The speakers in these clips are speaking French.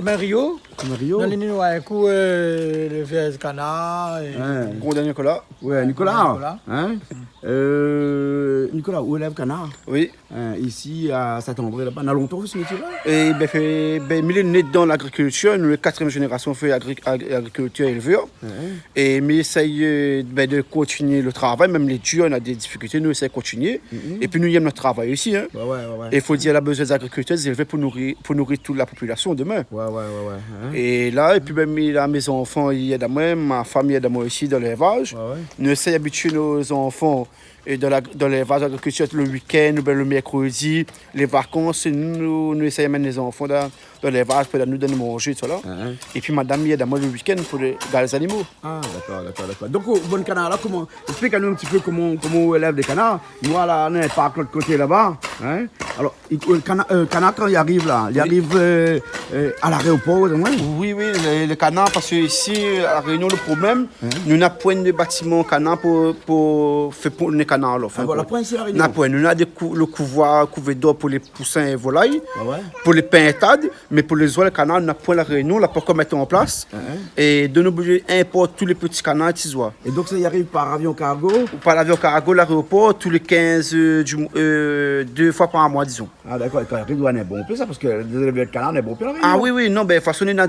chemin Rio. Dans les Ninois, le vieux canard. Gros Nicolas. Ouais, Nicolas. Hein? Nicolas, où est le canard? Oui. Ici, à Saint-André, là-bas. On a longtemps fait ce métier-là? Et il est né dans l'agriculture. Nous, la 4e génération, fait agriculture et éleveur. Et mais essaye de continuer le travail. Même les dieux, on a des difficultés. Nous, essayons de continuer. Et puis, nous aimons notre travail aussi. Hein. Et il faut dire, la besoin des agriculteurs, des éleveurs pour nourrir toute la population demain. Et là, et puis même là, mes enfants, ils aident à moi, ma famille aide à moi aussi dans l'élevage. Nous essayons d'habituer nos enfants et dans l'élevage agriculture le week-end, le mercredi, les vacances. Nous essayons de mettre les enfants dans l'élevage pour nous donner manger, tout ça. Et puis madame aide à moi le week-end pour les animaux. Ah, d'accord. Donc, au bon canard, là, explique-nous un petit peu comment on élève des canards. Nous, là, on est par l'autre côté là-bas. Hein? Alors, le canard, quand il arrive là, il arrive à l'aéroport, Oui, le canard, parce que ici, à La Réunion, le problème, nous n'avons point de bâtiment canard pour faire pour les canards. La point ici, à La Réunion. Nous avons le couloir couvert d'eau pour les poussins et volailles, pour les pintades, mais pour les oies, le canard, nous n'avons point La Réunion, là, pour qu'on mette en place. Et de nos budgets, importe tous les petits canards et petits oies. Et donc, ça y arrive par avion cargo? Par l'avion cargo, l'aéroport, tous les 15, 2 fois par mois, disons. Ah, d'accord, il doit être bon peu ça, parce que le canard n'est bon peu. Ah oui, non, ben, de toute façon, il y a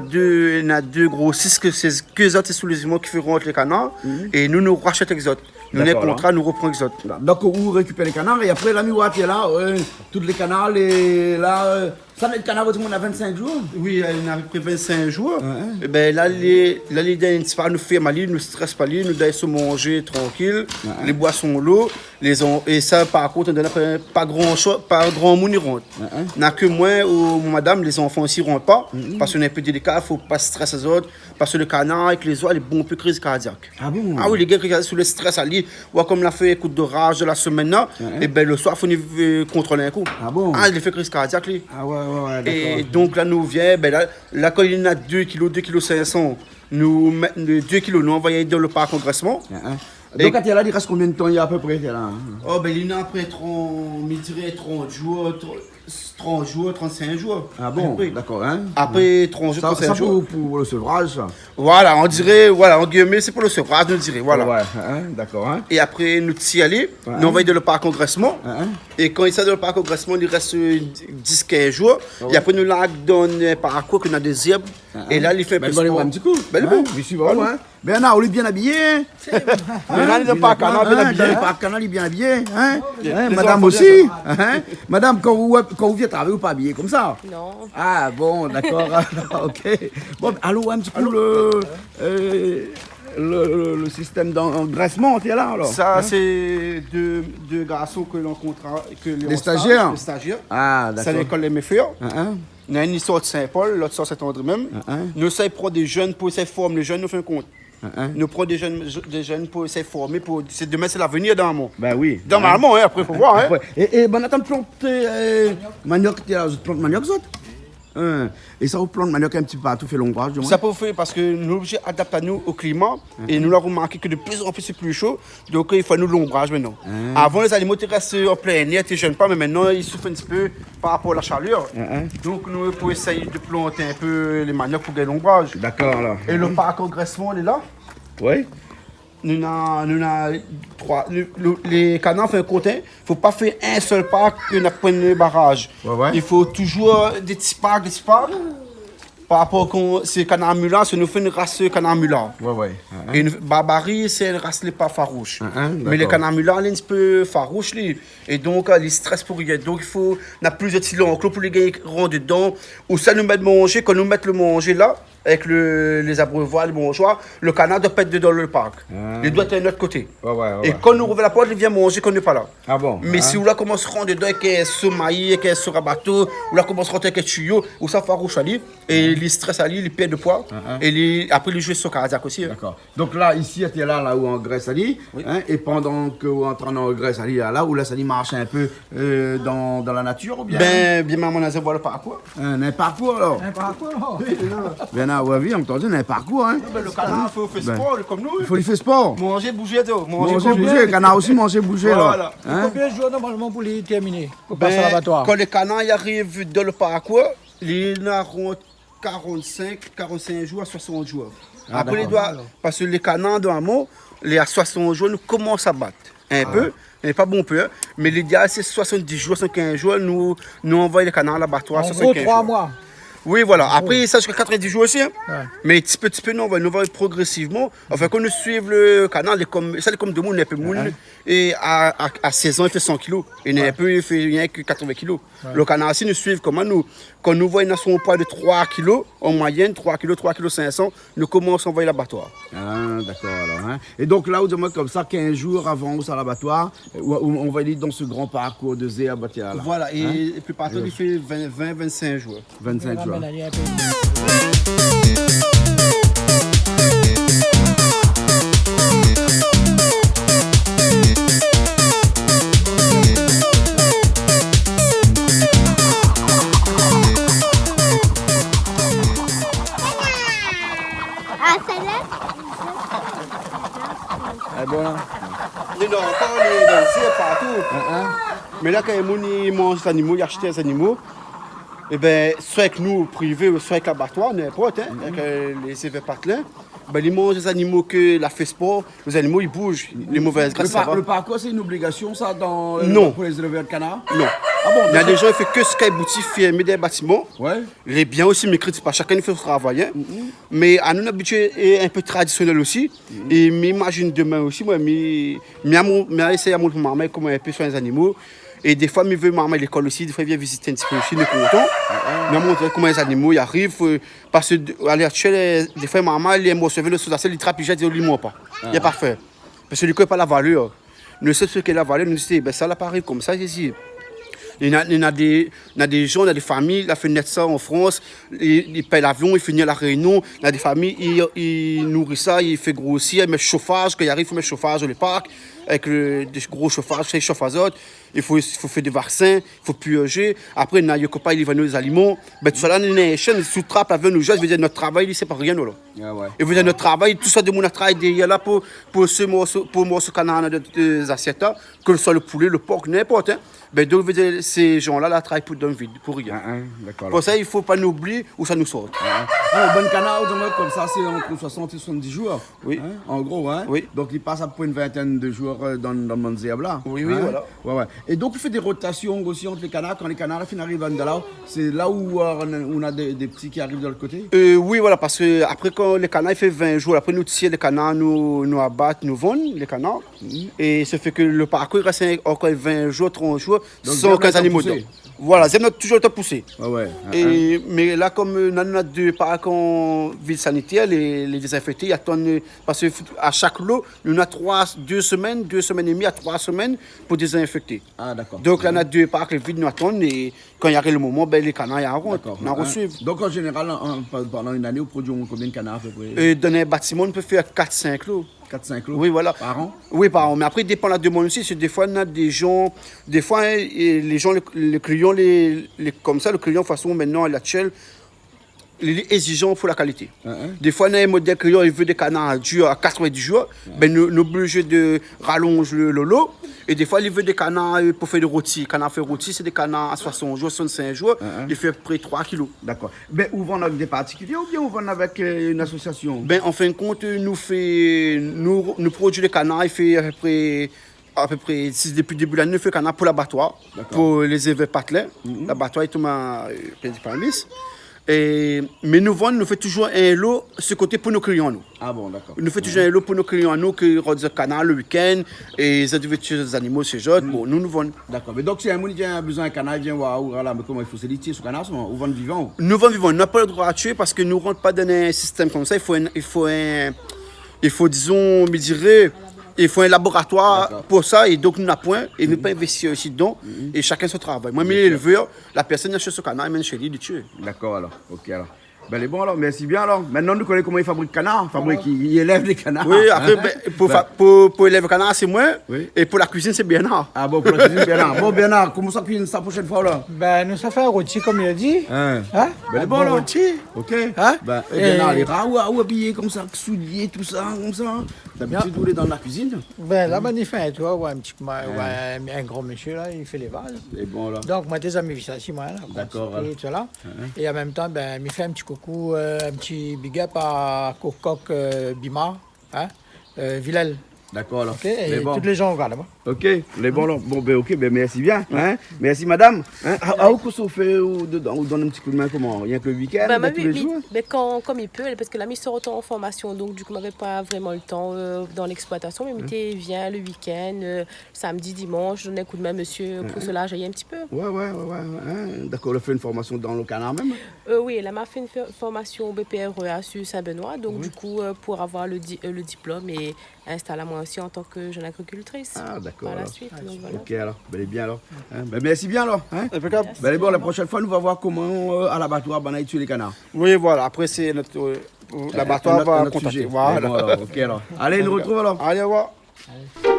deux grossistes, que c'est que autres sous les humains qui feront les canards, et nous rachetons les autres. Nous, les contrats, nous reprenons les autres. Donc, vous récupérez les canards, et après, la miroite est là, tous les canards, là, ça met le canard, tout le monde a 25 jours? Oui, il a à peu près 25 jours. Et ben, là, les nous fait mal, nous ne stressons pas, nous donnons se manger tranquille, les boissons l'eau, et ça, par contre, on ne donne pas grand monde rentre. N'a que moi ou madame, les enfants aussi ne rentrent pas, parce qu'on est un peu délicat, il ne faut pas stresser les autres, parce que le canard avec les oies, il est bon peu crise cardiaque. Ah bon? Ah oui, les gars, sous le stress, ou comme l'a fait coup d'orage de la semaine là, et ben le soir, il faut contrôler un coup. Ah bon? Ah, il fait crise cardiaque, lui. Ah ouais, et donc là, nous vient, ben là, quand il y en a 2 kg, 2 kg 500, nous mettons 2 kg, nous envoyons dans le parc engraissement. Donc, quand tu es là, il reste combien de temps il y a à peu près là? Oh, ben il y en a après 30 jours, 35 jours. Ah bon? D'accord, hein? Après 30 jours, 35 jours. Pour le sevrage, ça? Voilà, on dirait, en guillemets, c'est pour le sevrage, nous dirait, voilà. D'accord, hein? Et après, nous t'y aller, nous envoyons dans le parc engraissement. Et quand il sort dans le parc engraissement, il reste 10-15 jours. Et après, nous là, donne un parcours qu'on a des herbes. Et là, il fait un peu sport. Un petit coup. Ben bon. Oui, c'est bon, hein? Bernard, on est bien habillé. Là, il n'est pas canard, bien habillé. Le parc canard, il est bien habillé. Madame aussi. Madame, quand vous venez travailler, vous pas habillé comme ça? Non. Ah bon, d'accord. Ok. Bon, allô, un petit peu le système d'engraissement, tu es là alors? Ça, c'est deux garçons que l'on contrat. Les stagiaires? Les stagiaires. Ah, d'accord. C'est l'école des méfeurs. Il y a une histoire de Saint-Paul, l'autre sort Saint-André même. Nous essayons de prendre des jeunes pour essayer de former les jeunes, nous faisons compte. Nous prenons des jeunes pour essayer de former. Demain, c'est l'avenir dans le monde. Ben oui. Normalement, après, il faut voir. Hein. Et ben, attends, planter manioc, tu plantes manioc, ça? Et ça, vous plante manioc un petit peu partout, fait l'ombrage. Ça peut faire parce que nous obligés d'adapter nous au climat et nous l'avons remarqué que de plus en plus c'est plus chaud, donc il faut nous l'ombrage maintenant. Avant les animaux restent en plein air, ils ne gênent pas, mais maintenant ils souffrent un petit peu par rapport à la chaleur. Donc nous pour essayer de planter un peu les maniocs pour gagner l'ombrage. D'accord là. Et le parc engraissement il est là. Oui. Nous avons 3. Les canards font un côté. Il ne faut pas faire un seul parc et on a point de barrage. Il faut toujours des petits parcs. Par rapport à ces canards mulats, c'est nous fait une race canard mulat. Et une barbarie, c'est une race pas farouche. Mais les canards mulats, ils sont un peu farouches. Et donc, ils stressent pour rien. Donc, il faut on a plus de petits enclos pour les gars qui rentrent dedans. Ou ça nous met de manger, quand nous mettons le manger là, avec les abreuvoirs, les bourgeois, le canard doit pas être dedans le parc. Il doit être de l'autre côté. Et quand nous ouvrons la porte, il vient manger quand on n'est pas là. Ah bon? Mais si on commence à rentrer dedans avec un sommaï, avec un sorabateau, ou là commence à rentrer avec un tuyau, ou ça farouche à lui, et il stresse à lui, il perd de poids, et après il joue sur cardiaque aussi. D'accord. Donc là, ici, tu es là où en Grèce à lui, et pendant que vous entrez en Grèce à lui, là où là, ça lui marche un peu dans la nature ou bien? Bien maman, on a voir le parcours. Un parcours alors? Un parcours, Bien à oui, on entendu, un parcours, hein? Le canard, il faut faire sport comme nous. Il faut lui faire sport. Manger, bouger, manger, bouger. Le canard aussi manger, bouger là. Voilà. Combien de jours normalement pour les terminer? Pour passer à l'abattoir? Quand les canards arrivent dans le parcours, ils n'auront 45 jours à 60 jours. Ah, Après, d'accord. parce que les canards dans l'amour, les à 60 jours, nous commençons à battre un peu. Et pas bon peu, mais l'idéal c'est 70 jours, 75 jours, nous envoyons les canards à l'abattoir En sur gros, 75 3 jours. mois. Oui, voilà. Après, ça jusqu'à 90 jours aussi. Hein. Ouais. Mais petit peu, nous, on va progressivement. Enfin, quand nous suivons le canal, ça, c'est comme de monde, un peu moule. Et à 16 ans, il fait 100 kilos. Et un peu, il fait rien que 80 kilos. Le canal aussi, nous suivons comment nous. Quand nous voyons son poids de 3 kilos, en moyenne, 3 kilos, 500, nous commençons à envoyer l'abattoir. Ah, d'accord alors. Hein. Et donc là, vous comme ça, 15 jours avant au l'abattoir, on va aller dans ce grand parcours de Zé à Batia. Voilà, et puis partout, il fait 20-25 jours. 25 jours. Ah, celle-là? Ah bon là. Il y a encore les danseurs partout. Mais là, quand ils mangent des animaux, ils achètent des animaux, et ben, soit avec nous, privés, soit avec l'abattoir, n'importe, avec les évêques patelins, ben, ils mangent des animaux que la fait sport, les animaux ils bougent, les mauvaises graisses, ça va. Le parcours, c'est une obligation ça Non. pour les éleveurs de canards? Non. Ah bon, Il y a des gens qui font que ce qu'ils boutique, fermer des bâtiments. Ouais. Les biens aussi, mais critiques pas chacun fait son travail. Hein. Mais à nous, habitué et un peu traditionnel aussi. Et m'imagine demain aussi, moi, mais essayer à montrer à ma mère comment elle peut soigner les animaux. Et des fois, je veux maman à l'école aussi, des fois, il vient visiter un petit peu aussi, nous est content. Je montrer comment les animaux y arrivent. Parce qu'à l'heure actuelle, des fois, maman, elle est émotionnée, le sous-assel, il trappe, il jette, il ne lui pas. Il n'y a pas fait. Parce que du coup, il n'y a pas la valeur. Ne sait ce qu'est la valeur, nous disons, ben, ça, là, pareil, comme ça, ici. Il y a des gens, il y a des familles, ils font naître ça en France, ils payent l'avion, ils finissent à la Réunion. Il y a des familles, ils nourrissent ça, ils font grossir, ils mettent chauffage, quand ils arrivent, ils mettent chauffage dans les parcs, avec des gros chauffages, c'est chauffe azote. Il faut faire des vaccins, il faut purger. Après, il y a des copains, ils vendent des aliments. Ben, tout ça là, il y a une chaîne, sous trappe, la veine, nous jette, veut dire notre travail, c'est pas rien. Là. Ah ouais. Et vous dire notre travail, tout ça de mon travail derrière là pour ce morceau canard des assiettes, que ce soit le poulet, le porc, n'importe. Hein. Ben, donc, vous dire, ces gens-là, là, travaillent pour donner vide, pour rien. D'accord. Pour ça, il ne faut pas nous oublier où ça nous sort. Alors, bon canard, comme ça, c'est entre 60 et 70 jours. Oui. Hein, en gros, hein. Oui. Donc, il passe à peu près une vingtaine de jours dans le Manzéab là. Oui, oui, voilà. Ouais, ouais. Et donc, il fait des rotations aussi entre les canards. Quand les canards arrivent de là, c'est là où on a des petits qui arrivent de l'autre côté. Oui, voilà, parce que après, quand les canards, il fait 20 jours, après, nous tirons les canards, nous abattons, nous vendons les canards. Et ça fait que le parcours, il reste encore 20 jours, 30 jours, Donc, sans 15 animaux poussé. dedans. Voilà, c'est toujours le temps poussé. Ouais, ouais. Mais là, comme nous avons deux parcs en ville sanitaire, les désinfectés, ils attendent, parce qu'à chaque lot, nous avons 2 semaines et demie à 3 semaines pour désinfecter. Ah, d'accord. Donc là, on a deux parcs, les vides nous attendent, et quand il y a le moment, ben, les canards, ils rentrent, D'accord. on en reçoit. Donc, en général, pendant une année, vous produisez combien de canards à peu près? Et dans un bâtiment, on peut faire 4-5 lots. 4-5 lots Oui, voilà. par an? Oui, par an. Mais après, il dépend de la demande aussi. Parce que des fois, on a des gens, les gens, les clients, comme ça, le client, de toute façon, maintenant, à l'actuel, il est exigeant pour la qualité. Des fois, on a un modèle client, il veut des canards durs à 90 jours, ben, nous sommes obligés de rallonger le lot. Et des fois, il veut des canards pour faire des rôtis. Canards fait rôti, c'est des canards à 60 jours, 65 jours. Il fait à peu près 3 kilos. D'accord. Ben, vous vendez avec des particuliers ou bien vous vendez avec une association? Ben, en fin de compte, nous produisons les canards, il fait à peu près depuis le début de l'année, nous faisons canards pour l'abattoir, pour les évêques patelins. L'abattoir est tout ma Palmis. Mais nous vendons, nous faisons toujours un lot, ce côté pour nos clients. Nous. Ah bon, d'accord. Nous faisons toujours un lot pour nos clients, nous, qui rendent des canards le week-end, et ils ont des animaux chez eux. Bon, nous vendons. D'accord. Mais donc, si un monde qui a besoin d'un canard, il vient voir, voilà, mais comment il faut se litier sur le canard, ou vendre vivant? Nous vendons vivant. Nous n'avons pas le droit à tuer parce que nous ne rentrons pas dans un système comme ça. Il faut disons, me dirais, il faut un laboratoire pour ça, et donc nous n'avons point, et nous ne pas investir aussi dedans, et chacun son travail. Moi, mais l'éleveur, la personne achète ce canard, il mène chez lui de tuer. D'accord, alors. Ok, alors. Ben, elle est bon alors, merci bien alors. Maintenant, nous connaissons comment ils fabriquent canards. Il élève des canards. Oui, après, pour élever le canard, c'est moi, Oui. et pour la cuisine, c'est Bernard. Ah bon, pour la cuisine, Bernard. Bon, Bernard, comment ça cuisine ça la prochaine fois là? Ben, nous, ça fait un rôti, comme il a dit. Hein? Hein? Ben, Un bon, bon là. rôti. Ok. Hein? Ben, Bernard, il est rare ou habillé comme ça, soulier, tout ça, comme ça. D'habitude, vous êtes dans la cuisine. Ben, là, ben, il fait, tu vois, ouais, un gros monsieur, là, il fait les vases. Et bon, là. Donc, moi, des amis, ça, c'est moi, là. D'accord. Et tout là. Et en même temps, ben, il fait un petit coucou, un petit big up à Cococ Bima, hein, Villel. D'accord, là. Ok, et Mais bon. tous les gens regardent. Ok, les bons là. Bon, ben ok, ben merci bien. Hein? Merci madame. Hein? À où qu'on se fait ou dedans, ou donne un petit coup de main comment? Rien que le week-end, Bah, tous les jours? comme il peut, parce que là, il sort autant en formation, donc du coup, on n'avait pas vraiment le temps dans l'exploitation. Mais il vient le week-end, samedi, dimanche, je donne un coup de main, monsieur, pour cela, j'aille un petit peu. Ouais. Hein? D'accord, on a fait une formation dans le canard même? Oui, elle m'a fait une formation au BPREA sur Saint-Benoît, donc du coup, pour avoir le diplôme et installer moi aussi en tant que jeune agricultrice. Ah, d'accord. Par la suite, donc voilà. Ok, alors, bel et bien alors. Hein? Ben, merci bien alors. Hein? Impeccable. Ben, bon, la prochaine fois, nous allons voir comment à l'abattoir, on a tué les canards. Oui, voilà. Après, c'est notre. L'abattoir va Notre contacter. sujet. Voilà. Bon, alors, ok, alors. Allez, nous retrouvons alors. Allez, au revoir. Allez.